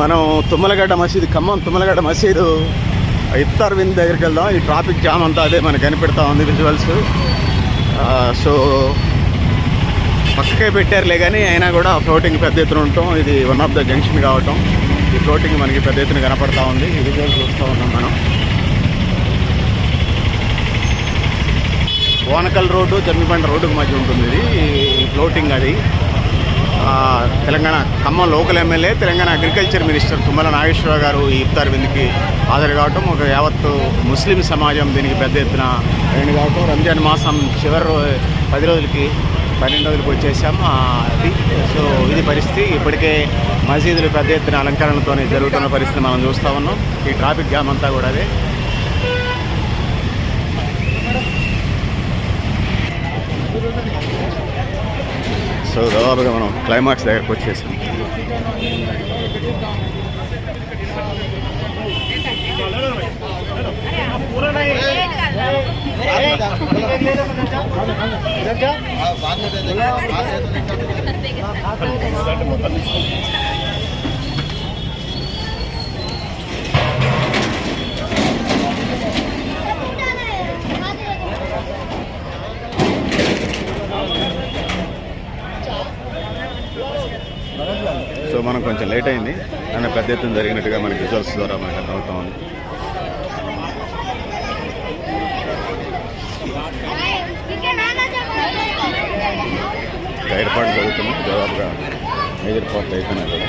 మనం తుమ్మలగడ్డ మసీదు, ఖమ్మం తుమ్మలగడ్డ మసీదు ఇఫ్తార్ విందు దగ్గరికి వెళ్దాం. ఈ ట్రాఫిక్ జామ్ అంతా అదే మనకు కనిపెడతా ఉంది విజువల్స్. సో పక్కకే పెట్టారులే కానీ అయినా కూడా ఫ్లోటింగ్ పెద్ద ఎత్తున ఉండటం, ఇది వన్ ఆఫ్ ద జంక్షన్ కావటం, ఈ ఫ్లోటింగ్ మనకి పెద్ద ఎత్తున కనపడతా ఉంది. ఈ విజువల్స్ చూస్తూ ఉన్నాం మనం. వానకల్ రోడ్డు జమ్మిబండ రోడ్డుకు మధ్య ఉంటుంది ఇది ఫ్లోటింగ్. అది Telangana Khammam local MLA, Telangana agriculture minister Tummala Nageswara Rao గారు ఈ ఇఫ్తార్ విందుకి హాజరు కావటం, ఒక యావత్తు ముస్లిం సమాజం దీనికి పెద్ద ఎత్తున రెండు కావటం. రంజాన్ మాసం చివరి 10 రోజులకి 12 రోజులకి వచ్చేసాం. అది సో ఇది పరిస్థితి. ఇప్పటికే మసీదులు పెద్ద ఎత్తున అలంకరణలతోనే జరుగుతున్న పరిస్థితి మనం చూస్తూ ఉన్నాం. ఈ ట్రాఫిక్ జామ్ అంతా కూడా అదే. సో దాదాపుగా మనం క్లైమాక్స్ దగ్గరకు వచ్చేసాం. సో మనం కొంచెం లేట్ అయింది కానీ పెద్ద ఎత్తున జరిగినట్టుగా మనకి రిజల్ట్స్ ద్వారా మనకు అర్థమవుతా ఉంది. ఏర్పాటు జరుగుతున్నాయి, దాదాపుగా మేజర్ పార్ట్ అయిపోయినాయి కదా.